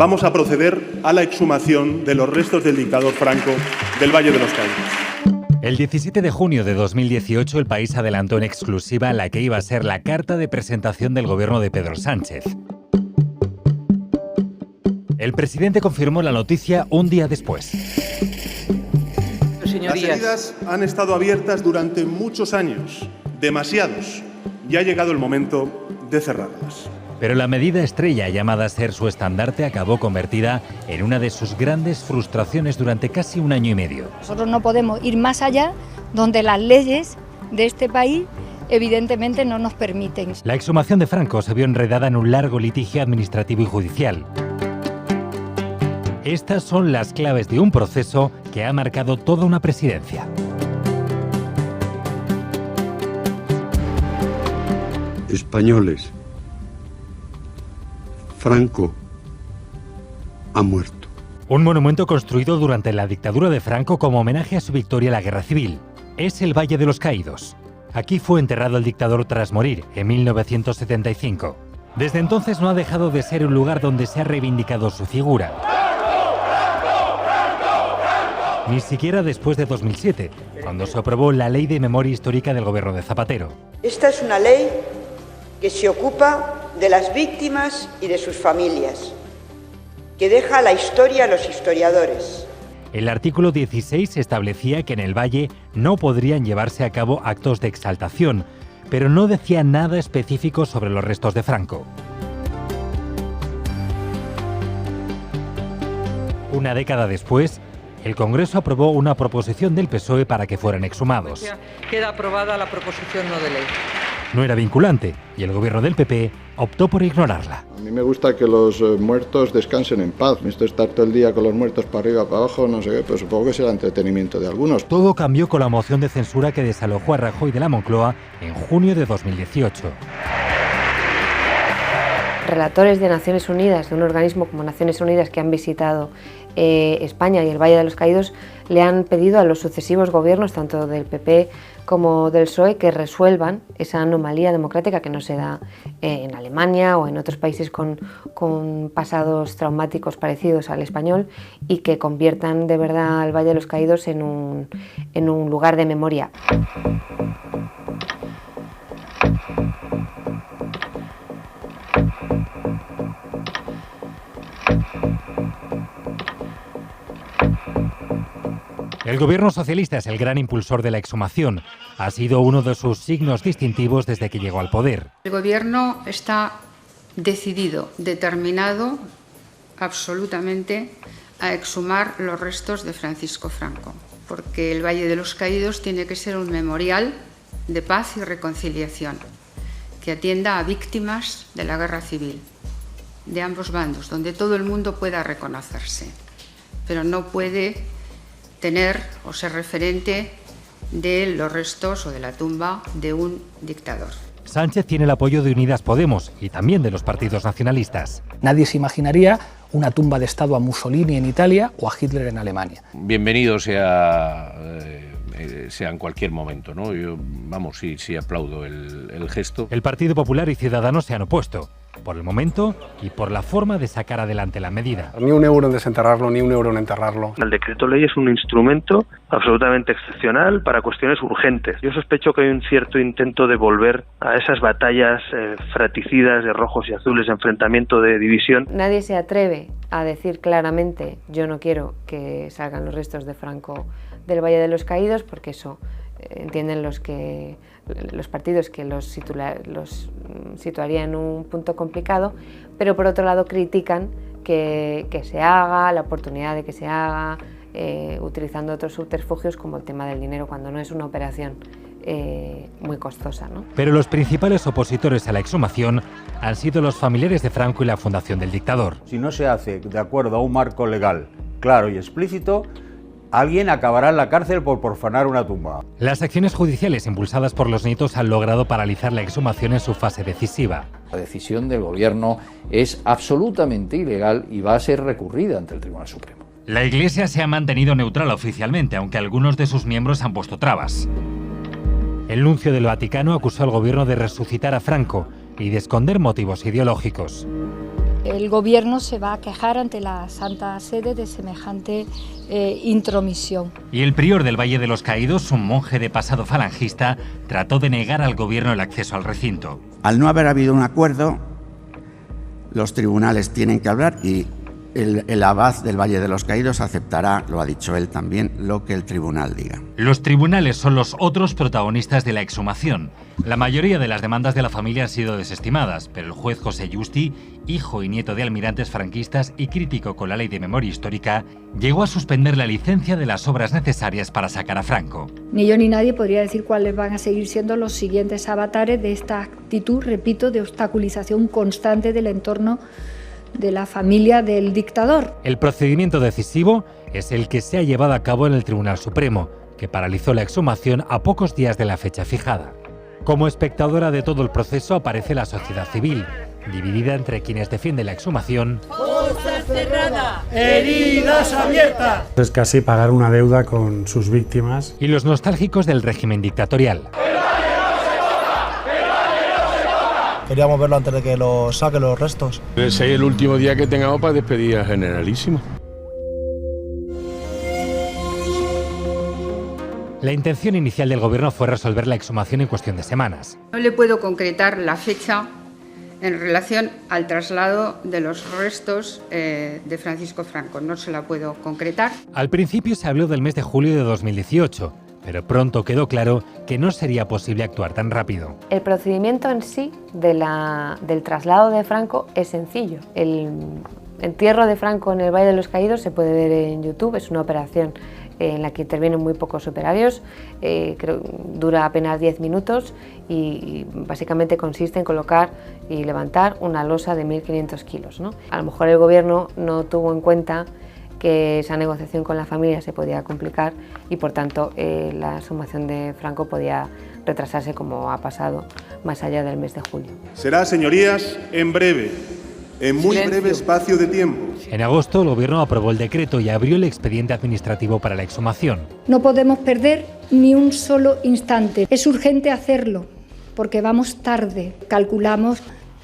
vamos a proceder a la exhumación de los restos del dictador Franco del Valle de los Caídos. El 17 de junio de 2018 el país adelantó en exclusiva la que iba a ser la carta de presentación del gobierno de Pedro Sánchez. El presidente confirmó la noticia un día después. Las heridas han estado abiertas durante muchos años, demasiados, y ha llegado el momento de cerrarlas. Pero la medida estrella llamada a ser su estandarte acabó convertida en una de sus grandes frustraciones durante casi un año y medio. Nosotros no podemos ir más allá, donde las leyes de este país evidentemente no nos permiten. La exhumación de Franco se vio enredada en un largo litigio administrativo y judicial. Estas son las claves de un proceso que ha marcado toda una presidencia. Españoles, Franco ha muerto. Un monumento construido durante la dictadura de Franco como homenaje a su victoria en la Guerra Civil. Es el Valle de los Caídos. Aquí fue enterrado el dictador tras morir, en 1975. Desde entonces no ha dejado de ser un lugar donde se ha reivindicado su figura. Ni siquiera después de 2007, cuando se aprobó la Ley de Memoria Histórica del gobierno de Zapatero. Esta es una ley que se ocupa de las víctimas y de sus familias, que deja la historia a los historiadores. El artículo 16 establecía que en el Valle no podrían llevarse a cabo actos de exaltación, pero no decía nada específico sobre los restos de Franco. Una década después, el Congreso aprobó una proposición del PSOE para que fueran exhumados. Queda aprobada la proposición no de ley. No era vinculante y el gobierno del PP optó por ignorarla. A mí me gusta que los muertos descansen en paz. Esto estar todo el día con los muertos para arriba, para abajo, no sé qué, pero supongo que será entretenimiento de algunos. Todo cambió con la moción de censura que desalojó a Rajoy de la Moncloa en junio de 2018. Relatores de Naciones Unidas, de un organismo como Naciones Unidas que han visitado España y el Valle de los Caídos, le han pedido a los sucesivos gobiernos, tanto del PP como del PSOE, que resuelvan esa anomalía democrática que no se da en Alemania o en otros países con pasados traumáticos parecidos al español, y que conviertan de verdad al Valle de los Caídos en un lugar de memoria. El gobierno socialista es el gran impulsor de la exhumación. Ha sido uno de sus signos distintivos desde que llegó al poder. El gobierno está decidido, determinado absolutamente a exhumar los restos de Francisco Franco, porque el Valle de los Caídos tiene que ser un memorial de paz y reconciliación, que atienda a víctimas de la guerra civil, de ambos bandos, donde todo el mundo pueda reconocerse, pero no puede tener o ser referente de los restos o de la tumba de un dictador. Sánchez tiene el apoyo de Unidas Podemos y también de los partidos nacionalistas. Nadie se imaginaría una tumba de Estado a Mussolini en Italia o a Hitler en Alemania. Bienvenido sea en cualquier momento, ¿no? Yo, vamos, sí aplaudo el gesto. El Partido Popular y Ciudadanos se han opuesto, por el momento y por la forma de sacar adelante la medida. Ni un euro en desenterrarlo, ni un euro en enterrarlo. El decreto ley es un instrumento absolutamente excepcional para cuestiones urgentes. Yo sospecho que hay un cierto intento de volver a esas batallas fratricidas de rojos y azules, de enfrentamiento, de división. Nadie se atreve a decir claramente: yo no quiero que salgan los restos de Franco del Valle de los Caídos, porque eso entienden los partidos que los situaría en un punto complicado, pero por otro lado critican que se haga, la oportunidad de que se haga, utilizando otros subterfugios como el tema del dinero, cuando no es una operación muy costosa, ¿no? Pero los principales opositores a la exhumación han sido los familiares de Franco y la Fundación del Dictador. Si no se hace de acuerdo a un marco legal claro y explícito, alguien acabará en la cárcel por profanar una tumba. Las acciones judiciales impulsadas por los nietos han logrado paralizar la exhumación en su fase decisiva. La decisión del gobierno es absolutamente ilegal y va a ser recurrida ante el Tribunal Supremo. La Iglesia se ha mantenido neutral oficialmente, aunque algunos de sus miembros han puesto trabas. El nuncio del Vaticano acusó al gobierno de resucitar a Franco y de esconder motivos ideológicos. El gobierno se va a quejar ante la Santa Sede de semejante intromisión. Y el prior del Valle de los Caídos, un monje de pasado falangista, trató de negar al gobierno el acceso al recinto. Al no haber habido un acuerdo, los tribunales tienen que hablar y el abad del Valle de los Caídos aceptará, lo ha dicho él también, lo que el tribunal diga. Los tribunales son los otros protagonistas de la exhumación. La mayoría de las demandas de la familia han sido desestimadas, pero el juez José Justi, hijo y nieto de almirantes franquistas y crítico con la ley de memoria histórica, llegó a suspender la licencia de las obras necesarias para sacar a Franco. Ni yo ni nadie podría decir cuáles van a seguir siendo los siguientes avatares de esta actitud, repito, de obstaculización constante del entorno de la familia del dictador. El procedimiento decisivo es el que se ha llevado a cabo en el Tribunal Supremo, que paralizó la exhumación a pocos días de la fecha fijada. Como espectadora de todo el proceso aparece la sociedad civil, dividida entre quienes defienden la exhumación, ¡Fosa cerrada! ¡Heridas abiertas! Es casi pagar una deuda con sus víctimas. y los nostálgicos del régimen dictatorial. Queríamos verlo antes de que lo saquen los restos. Ese es el último día que tengamos para despedir a Generalísimo. La intención inicial del gobierno fue resolver la exhumación en cuestión de semanas. No le puedo concretar la fecha en relación al traslado de los restos de Francisco Franco. No se la puedo concretar. Al principio se habló del mes de julio de 2018, pero pronto quedó claro que no sería posible actuar tan rápido. El procedimiento en sí del traslado de Franco es sencillo. El entierro de Franco en el Valle de los Caídos se puede ver en YouTube, es una operación en la que intervienen muy pocos operarios, dura apenas 10 minutos y básicamente consiste en colocar y levantar una losa de 1.500 kilos, ¿no? A lo mejor el gobierno no tuvo en cuenta que esa negociación con la familia se podía complicar y por tanto la exhumación de Franco podía retrasarse como ha pasado más allá del mes de julio. Será, señorías, en breve, en muy breve espacio de tiempo. En agosto el gobierno aprobó el decreto y abrió el expediente administrativo para la exhumación. No podemos perder ni un solo instante. Es urgente hacerlo porque vamos tarde. Calculamos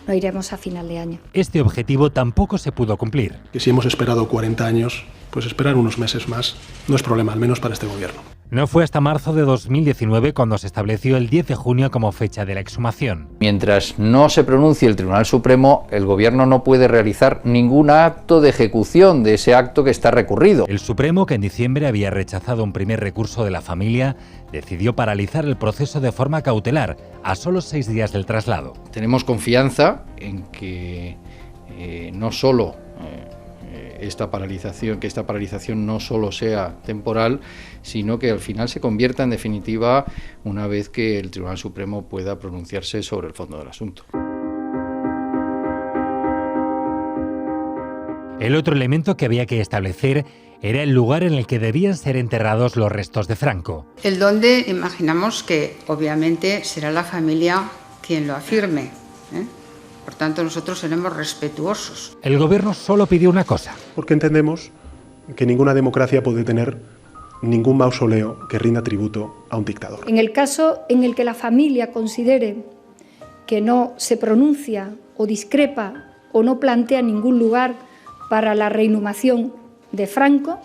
no iremos a final de año. Este objetivo tampoco se pudo cumplir. Que si hemos esperado 40 años, pues esperar unos meses más no es problema, al menos para este gobierno. No fue hasta marzo de 2019 cuando se estableció el 10 de junio como fecha de la exhumación. Mientras no se pronuncie el Tribunal Supremo, el Gobierno no puede realizar ningún acto de ejecución de ese acto que está recurrido. El Supremo, que en diciembre había rechazado un primer recurso de la familia, decidió paralizar el proceso de forma cautelar, a solo 6 días del traslado. Tenemos confianza en que no solo esta paralización no solo sea temporal, sino que al final se convierta en definitiva una vez que el Tribunal Supremo pueda pronunciarse sobre el fondo del asunto. El otro elemento que había que establecer era el lugar en el que debían ser enterrados los restos de Franco. El donde imaginamos que obviamente será la familia quien lo afirme, ¿eh? Por tanto, nosotros seremos respetuosos. El gobierno solo pidió una cosa. Porque entendemos que ninguna democracia puede tener ningún mausoleo que rinda tributo a un dictador. En el caso en el que la familia considere que no se pronuncia o discrepa o no plantea ningún lugar para la reinhumación de Franco,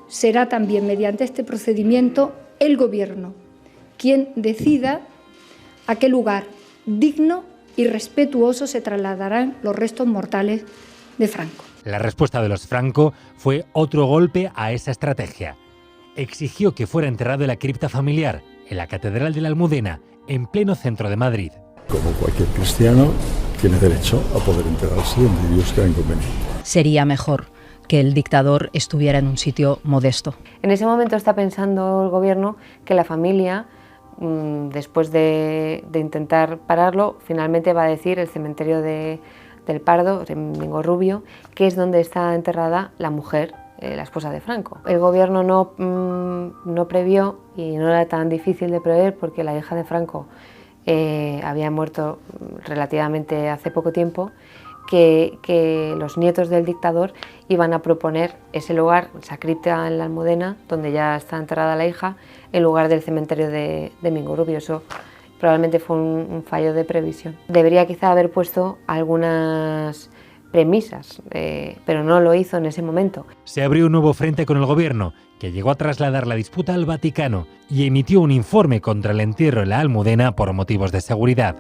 será también mediante este procedimiento el gobierno quien decida a qué lugar digno y respetuoso se trasladarán los restos mortales de Franco. La respuesta de los Franco fue otro golpe a esa estrategia. Exigió que fuera enterrado en la cripta familiar, en la Catedral de la Almudena, en pleno centro de Madrid. Como cualquier cristiano, tiene derecho a poder enterrarse donde Dios crea inconveniente. Sería mejor que el dictador estuviera en un sitio modesto. En ese momento está pensando el gobierno que la familia, después de intentar pararlo, finalmente va a decir el cementerio del Pardo, en Mingorrubio, que es donde está enterrada la mujer, la esposa de Franco. El gobierno no previó, y no era tan difícil de prever porque la hija de Franco había muerto relativamente hace poco tiempo, que los nietos del dictador iban a proponer ese lugar, esa cripta en la Almudena, donde ya está enterrada la hija, en lugar del cementerio de Mingorrubio. Eso probablemente fue un fallo de previsión. Debería quizá haber puesto algunas premisas, pero no lo hizo en ese momento. Se abrió un nuevo frente con el gobierno, que llegó a trasladar la disputa al Vaticano y emitió un informe contra el entierro en la Almudena por motivos de seguridad.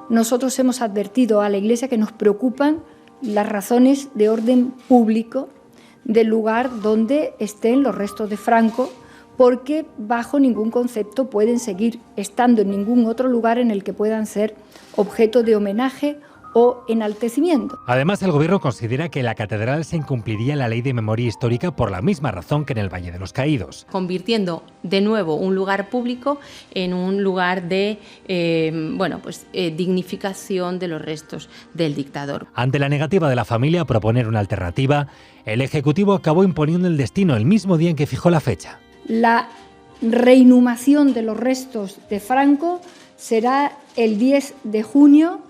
Nosotros hemos advertido a la Iglesia que nos preocupan las razones de orden público del lugar donde estén los restos de Franco, porque bajo ningún concepto pueden seguir estando en ningún otro lugar en el que puedan ser objeto de homenaje o enaltecimiento. Además, el gobierno considera que en la catedral se incumpliría la ley de memoria histórica por la misma razón que en el Valle de los Caídos. Convirtiendo de nuevo un lugar público en un lugar de dignificación de los restos del dictador. Ante la negativa de la familia a proponer una alternativa, el Ejecutivo acabó imponiendo el destino el mismo día en que fijó la fecha. La reinhumación de los restos de Franco será el 10 de junio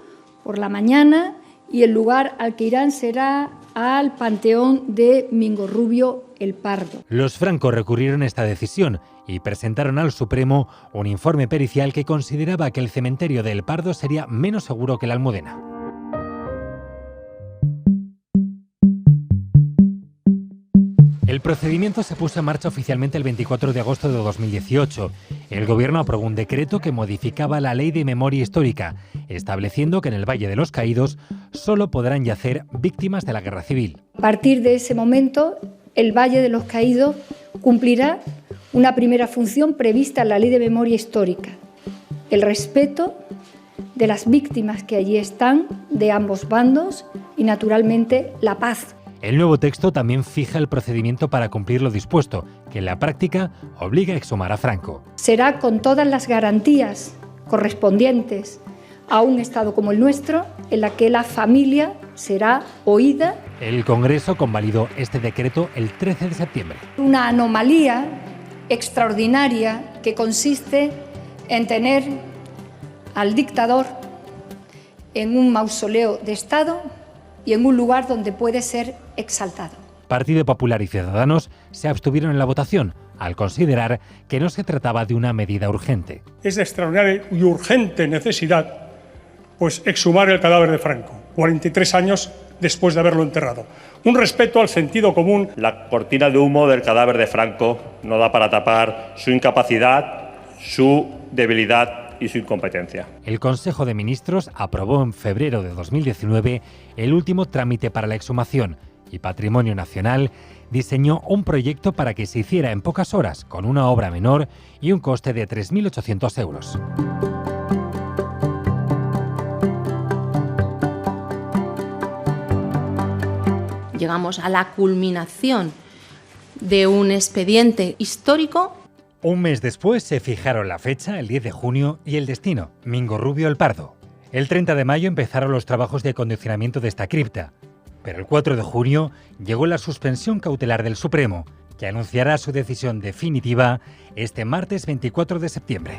por la mañana y el lugar al que irán será al Panteón de Mingorrubio el Pardo. Los Franco recurrieron a esta decisión y presentaron al Supremo un informe pericial que consideraba que el cementerio de El Pardo sería menos seguro que la Almudena. El procedimiento se puso en marcha oficialmente el 24 de agosto de 2018. El gobierno aprobó un decreto que modificaba la ley de memoria histórica, estableciendo que en el Valle de los Caídos solo podrán yacer víctimas de la Guerra Civil. A partir de ese momento, el Valle de los Caídos cumplirá una primera función prevista en la ley de memoria histórica: el respeto de las víctimas que allí están, de ambos bandos, y naturalmente la paz. El nuevo texto también fija el procedimiento para cumplir lo dispuesto, que en la práctica obliga a exhumar a Franco. Será con todas las garantías correspondientes a un Estado como el nuestro, en la que la familia será oída. El Congreso convalidó este decreto el 13 de septiembre. Una anomalía extraordinaria que consiste en tener al dictador en un mausoleo de Estado y en un lugar donde puede ser exaltado. Partido Popular y Ciudadanos se abstuvieron en la votación, al considerar que no se trataba de una medida urgente. Es de extraordinaria y urgente necesidad, pues, exhumar el cadáver de Franco, 43 años después de haberlo enterrado. Un respeto al sentido común. La cortina de humo del cadáver de Franco no da para tapar su incapacidad, su debilidad y su incompetencia. El Consejo de Ministros aprobó en febrero de 2019 el último trámite para la exhumación y Patrimonio Nacional diseñó un proyecto para que se hiciera en pocas horas, con una obra menor y un coste de 3.800 euros. Llegamos a la culminación de un expediente histórico. Un mes después se fijaron la fecha, el 10 de junio, y el destino, Mingorrubio el Pardo. El 30 de mayo empezaron los trabajos de acondicionamiento de esta cripta, pero el 4 de junio llegó la suspensión cautelar del Supremo, que anunciará su decisión definitiva este martes 24 de septiembre.